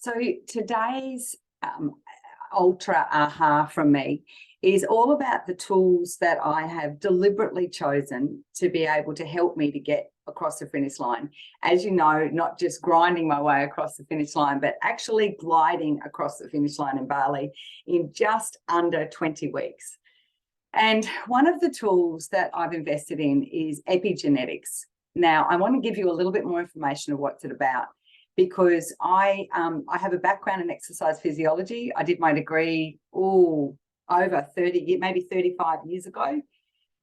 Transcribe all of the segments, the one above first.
So today's ultra aha from me is all about the tools that I have deliberately chosen to be able to help me to get across the finish line. As you know, not just grinding my way across the finish line, but actually gliding across the finish line in Bali in just under 20 weeks. And one of the tools that I've invested in is epigenetics. Now, I want to give you a little bit more information of what's it about, because I have a background in exercise physiology. I did my degree over 30, maybe 35 years ago.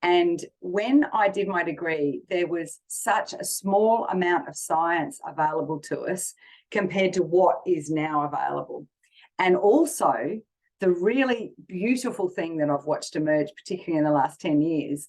And when I did my degree, there was such a small amount of science available to us compared to what is now available. And also, the really beautiful thing that I've watched emerge, particularly in the last 10 years,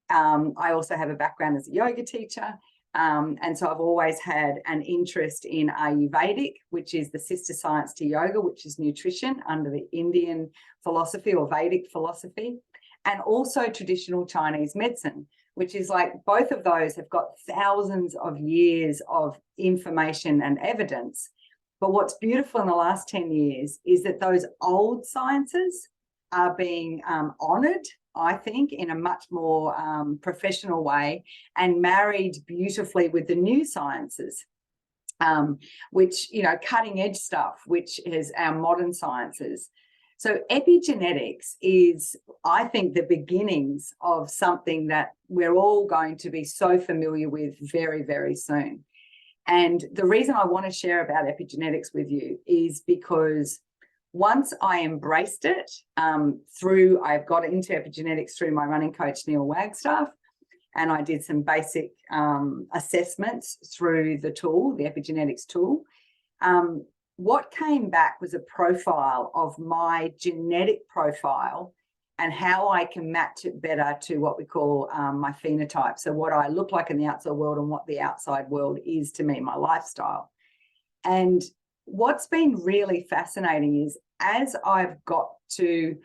I also have a background as a yoga teacher. And so I've always had an interest in Ayurvedic, which is the sister science to yoga, which is nutrition under the Indian philosophy or Vedic philosophy, and also traditional Chinese medicine, which is like both of those have got thousands of years of information and evidence. But what's beautiful in the last 10 years is that those old sciences are being honoured, I think, in a much more professional way and married beautifully with the new sciences, which, you know, cutting edge stuff, which is our modern sciences. So epigenetics is, I think, the beginnings of something that we're all going to be so familiar with very, very soon. And the reason I want to share about epigenetics with you is because once I embraced it I've got into epigenetics through my running coach, Neil Wagstaff, and I did some basic assessments through the tool, the epigenetics tool. What came back was a profile of my genetic profile and how I can match it better to what we call my phenotype. So what I look like in the outside world and what the outside world is to me, my lifestyle. And what's been really fascinating is as I've got to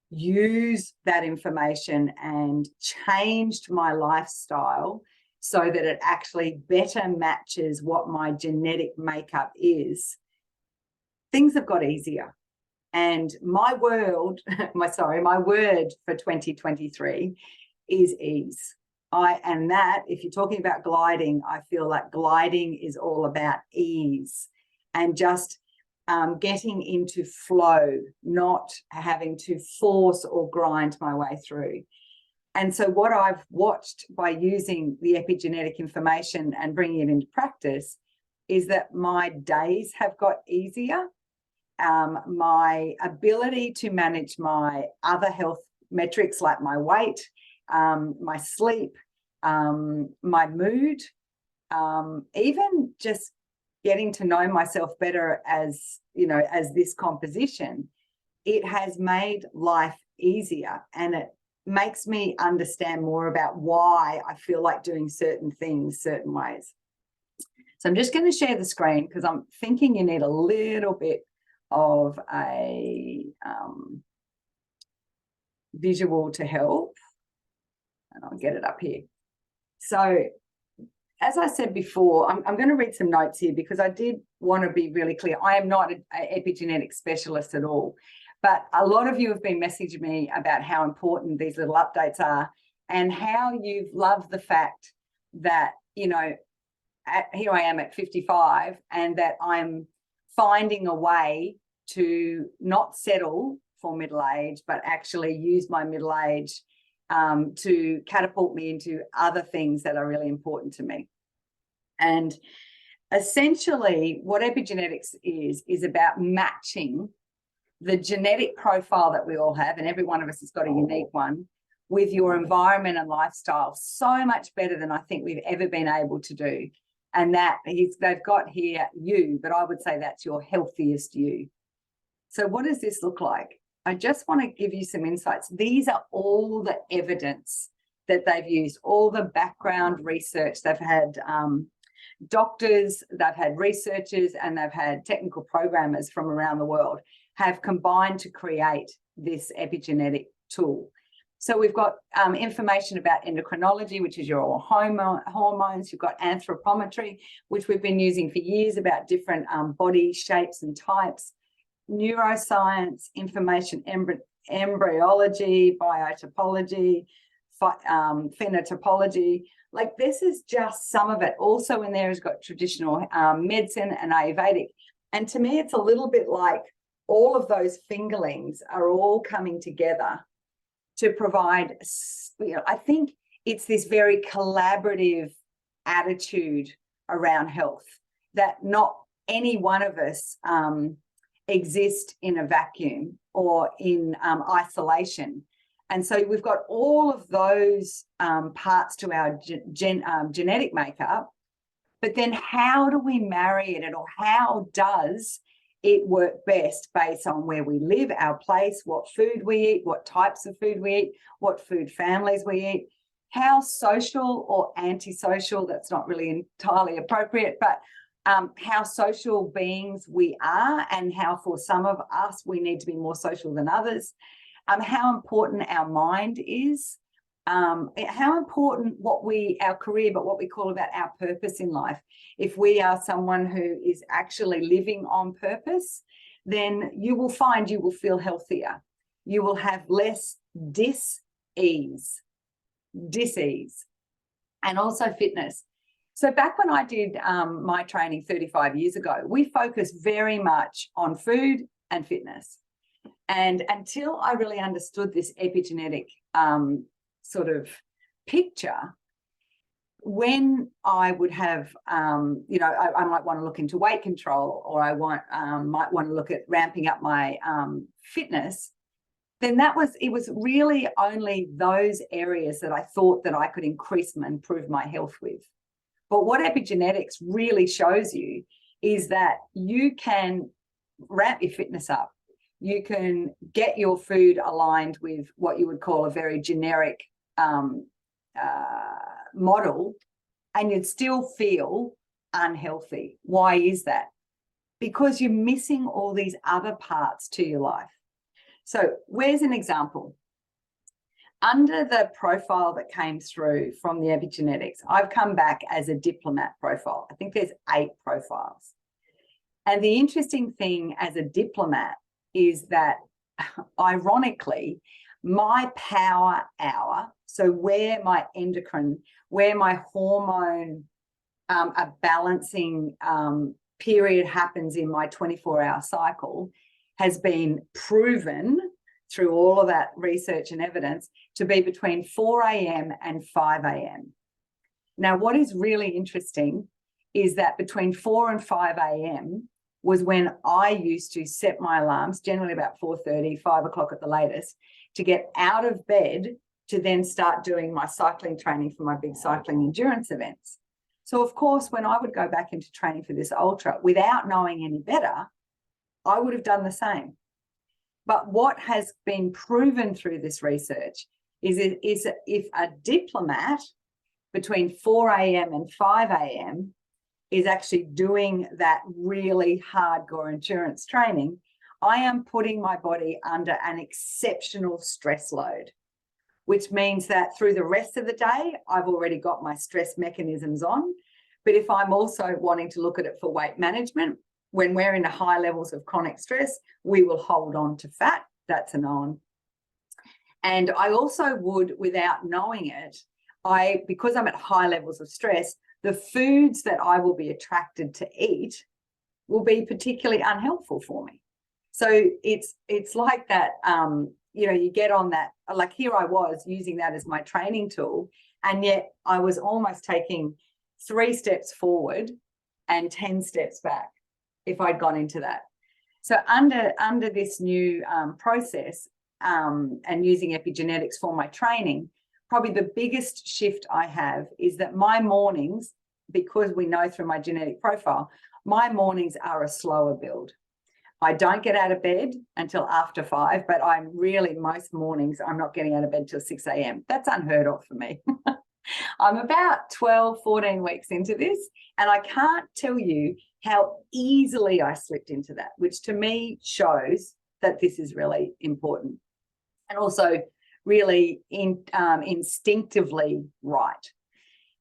use that information and changed my lifestyle so that it actually better matches what my genetic makeup is, things have got easier. And my word for 2023 is ease. And that, if you're talking about gliding, I feel like gliding is all about ease and just getting into flow, not having to force or grind my way through. And so what I've watched by using the epigenetic information and bringing it into practice is that my days have got easier. My ability to manage my other health metrics like my weight, my sleep, my mood, even just getting to know myself better as, you know, as this composition, it has made life easier, and it makes me understand more about why I feel like doing certain things certain ways. So I'm just going to share the screen because I'm thinking you need a little bit of a visual to help, and I'll get it up here. So as I said before, I'm going to read some notes here because I did want to be really clear. I am not an epigenetic specialist at all, but a lot of you have been messaging me about how important these little updates are and how you've loved the fact that, you know, here I am at 55 and that I'm finding a way to not settle for middle age, but actually use my middle age to catapult me into other things that are really important to me. And essentially what epigenetics is about matching the genetic profile that we all have, and every one of us has got a unique one, with your environment and lifestyle so much better than I think we've ever been able to do. And that they've got here you, but I would say that's your healthiest you. So what does this look like? I just want to give you some insights. These are all the evidence that they've used, all the background research. They've had doctors, they've had researchers, and they've had technical programmers from around the world have combined to create this epigenetic tool. So we've got information about endocrinology, which is your hormones. You've got anthropometry, which we've been using for years about different body shapes and types. Neuroscience, information, embryology, biotopology, phenotypology. Like, this is just some of it. Also in there has got traditional medicine and Ayurvedic. And to me, it's a little bit like all of those fingerlings are all coming together to provide, I think it's this very collaborative attitude around health, that not any one of us exist in a vacuum or in isolation. And so we've got all of those parts to our genetic makeup, but then how do we marry it, or how does it work best based on where we live, our place, what food we eat, what types of food we eat, what food families we eat, how social or antisocial, that's not really entirely appropriate, but how social beings we are, and how for some of us we need to be more social than others, how important our mind is, how important our career, but what we call about our purpose in life. If we are someone who is actually living on purpose, then you will find you will feel healthier. You will have less dis-ease, and also fitness. So back when I did my training 35 years ago, we focused very much on food and fitness. And until I really understood this epigenetic sort of picture, when I would have, I might want to look into weight control, or I might want to look at ramping up my fitness, then it was really only those areas that I thought that I could increase and improve my health with. But what epigenetics really shows you is that you can ramp your fitness up. You can get your food aligned with what you would call a very generic model, and you'd still feel unhealthy. Why is that? Because you're missing all these other parts to your life. So where's an example? Under the profile that came through from the epigenetics, I've come back as a diplomat profile. I think there's 8 profiles. And the interesting thing as a diplomat is that, ironically, my power hour, so where my endocrine, where my hormone a balancing period happens in my 24-hour cycle, has been proven through all of that research and evidence to be between 4 a.m. and 5 a.m. Now, what is really interesting is that between 4 and 5 a.m. was when I used to set my alarms, generally about 4:30, 5 o'clock at the latest, to get out of bed to then start doing my cycling training for my big cycling endurance events. So, of course, when I would go back into training for this ultra without knowing any better, I would have done the same. But what has been proven through this research is if a diplomat between 4 a.m. and 5 a.m. is actually doing that really hardcore endurance training, I am putting my body under an exceptional stress load, which means that through the rest of the day, I've already got my stress mechanisms on. But if I'm also wanting to look at it for weight management, when we're in high levels of chronic stress, we will hold on to fat. That's a known. And I also would, without knowing it, because I'm at high levels of stress, the foods that I will be attracted to eat will be particularly unhelpful for me. So it's like that, you get on that, like here I was using that as my training tool, and yet I was almost taking 3 steps forward and 10 steps back if I'd gone into that. So under this new process and using epigenetics for my training, probably the biggest shift I have is that my mornings, because we know through my genetic profile, my mornings are a slower build. I don't get out of bed until after 5, but most mornings, I'm not getting out of bed till 6 a.m. That's unheard of for me. I'm about 12, 14 weeks into this, and I can't tell you how easily I slipped into that, which to me shows that this is really important. And also really instinctively right.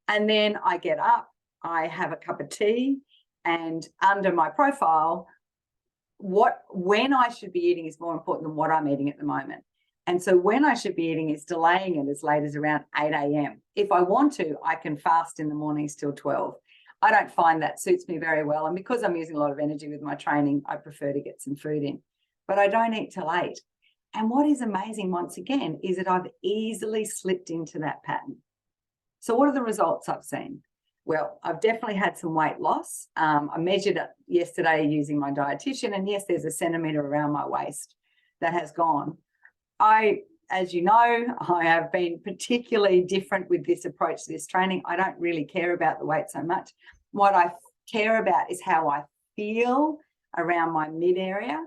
And then I get up, I have a cup of tea, and under my profile, when I should be eating is more important than what I'm eating at the moment. And so when I should be eating is delaying it as late as around 8 a.m. If I want to, I can fast in the mornings till 12. I don't find that suits me very well. And because I'm using a lot of energy with my training, I prefer to get some food in. But I don't eat till 8. And what is amazing, once again, is that I've easily slipped into that pattern. So what are the results I've seen? Well, I've definitely had some weight loss. I measured it yesterday using my dietitian, and yes, there's a centimetre around my waist that has gone. As you know, I have been particularly different with this approach to this training. I don't really care about the weight so much. What I care about is how I feel around my mid area,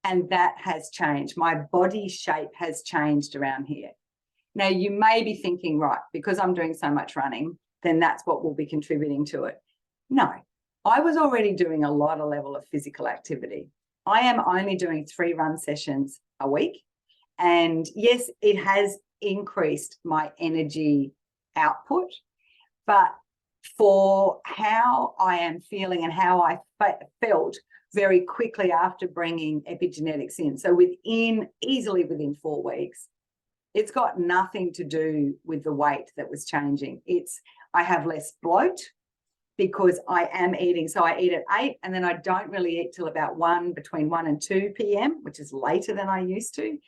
and that has changed. My body shape has changed around here. Now, you may be thinking, right, because I'm doing so much running, then that's what will be contributing to it. No, I was already doing a lot of level of physical activity. I am only doing 3 run sessions a week. And yes, it has increased my energy output, but for how I am feeling and how I felt very quickly after bringing epigenetics in, so easily within 4 weeks, it's got nothing to do with the weight that was changing. I have less bloat because I am eating. So I eat at 8, and then I don't really eat till about between 1 and 2 p.m., which is later than I used to.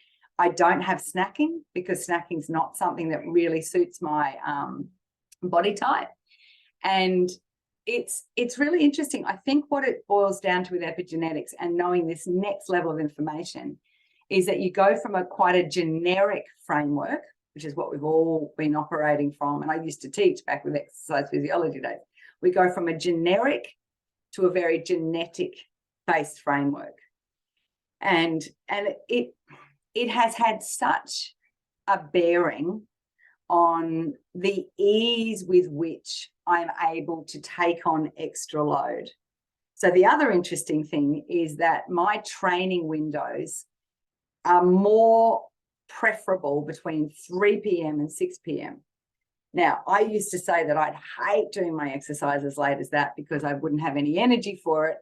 I don't have snacking because snacking is not something that really suits my body type. And it's really interesting. I think what it boils down to with epigenetics and knowing this next level of information is that you go from quite a generic framework, which is what we've all been operating from. And I used to teach back with exercise physiology days. We go from a generic to a very genetic-based framework. And it has had such a bearing on the ease with which I'm able to take on extra load. So the other interesting thing is that my training windows are more preferable between 3 p.m. and 6 p.m. Now, I used to say that I'd hate doing my exercise as late as that because I wouldn't have any energy for it.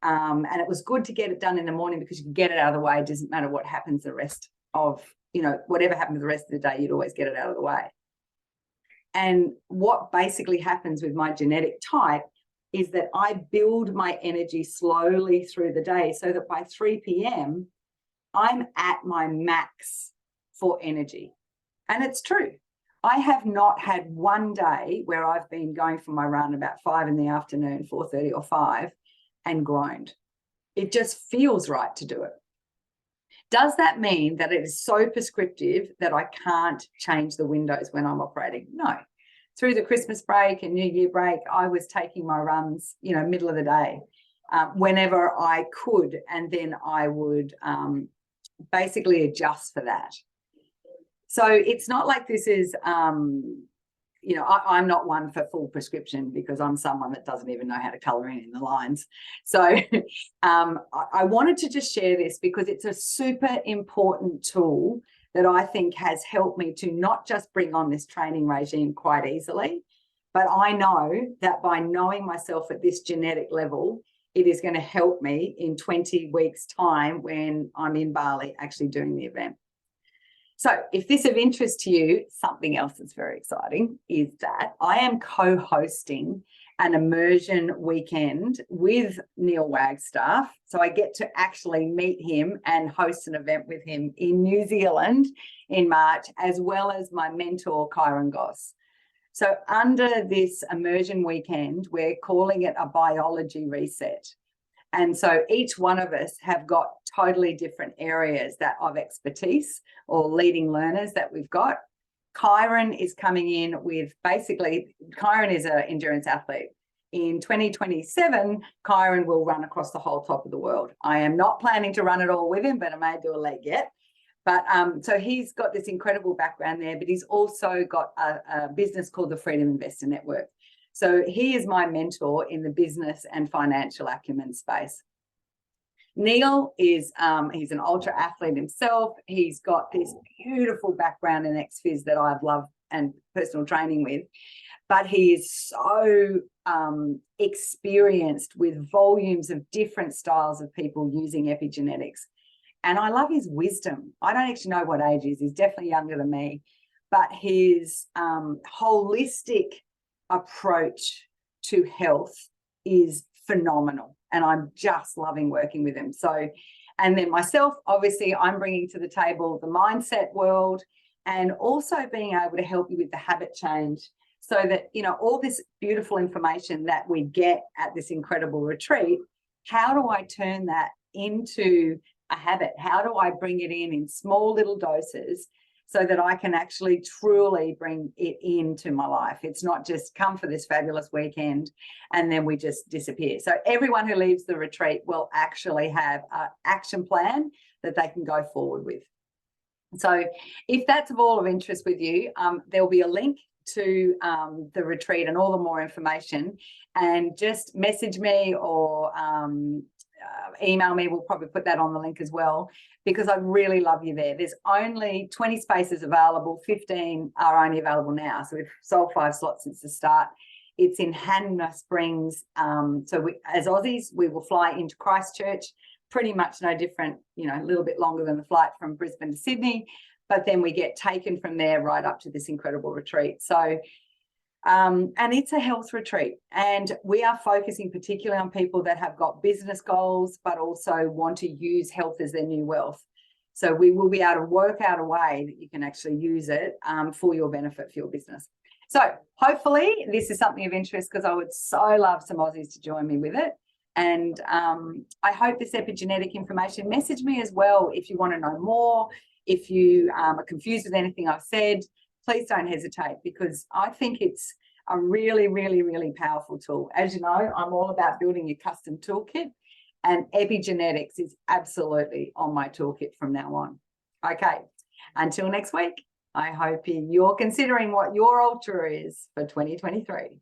And it was good to get it done in the morning because you can get it out of the way. It doesn't matter what happens the rest of, whatever happens the rest of the day, you'd always get it out of the way. And what basically happens with my genetic type is that I build my energy slowly through the day so that by 3 p.m., I'm at my max for energy. And it's true. I have not had one day where I've been going for my run about 5 in the afternoon, 4:30 or 5, and groaned. It just feels right to do it. Does that mean that it is so prescriptive that I can't change the windows when I'm operating? No. Through the Christmas break and New Year break, I was taking my runs, middle of the day, whenever I could, and then I would basically adjust for that. So it's not like this is, I'm not one for full prescription because I'm someone that doesn't even know how to colour in the lines. So I wanted to just share this because it's a super important tool that I think has helped me to not just bring on this training regime quite easily, but I know that by knowing myself at this genetic level, it is going to help me in 20 weeks' time when I'm in Bali actually doing the event. So if this is of interest to you, something else that's very exciting is that I am co-hosting an immersion weekend with Neil Wagstaff. So I get to actually meet him and host an event with him in New Zealand in March, as well as my mentor, Kyron Goss. So under this immersion weekend, we're calling it a biology reset. And so each one of us have got totally different areas of expertise or leading learners that we've got. Kyron is coming in with Kyron is an endurance athlete. In 2027, Kyron will run across the whole top of the world. I am not planning to run it all with him, but I may do a leg yet. But so he's got this incredible background there, but he's also got a business called the Freedom Investor Network. So he is my mentor in the business and financial acumen space. Neil is he's an ultra athlete himself. He's got this beautiful background in ex-phys that I've loved and personal training with, but he is so experienced with volumes of different styles of people using epigenetics. And I love his wisdom. I don't actually know what age he is. He's definitely younger than me, but his holistic approach to health is phenomenal. And I'm just loving working with him. So, and then myself, obviously, I'm bringing to the table the mindset world and also being able to help you with the habit change so that, you know, all this beautiful information that we get at this incredible retreat, how do I turn that into a habit? How do I bring it in small little doses so that I can actually truly bring it into my life? It's not just come for this fabulous weekend and then we just disappear. So everyone who leaves the retreat will actually have an action plan that they can go forward with. So if that's of all of interest with you, there'll be a link to the retreat and all the more information, and just message me or email me. We'll probably put that on the link as well, because I'd really love you there. There's only 20 spaces available. 15 are only available now. So we've sold 5 slots since the start. It's in Hanna Springs. So we, as Aussies, we will fly into Christchurch, pretty much no different, you know, a little bit longer than the flight from Brisbane to Sydney, but then we get taken from there right up to this incredible retreat. So and it's a health retreat, and we are focusing particularly on people that have got business goals, but also want to use health as their new wealth. So we will be able to work out a way that you can actually use it for your benefit, for your business. So hopefully this is something of interest, because I would so love some Aussies to join me with it. And I hope this epigenetic information, message me as well if you want to know more. If you are confused with anything I've said, please don't hesitate, because I think it's a really, really, really powerful tool. As you know, I'm all about building your custom toolkit, and epigenetics is absolutely on my toolkit from now on. Okay, until next week, I hope you're considering what your ultra is for 2023.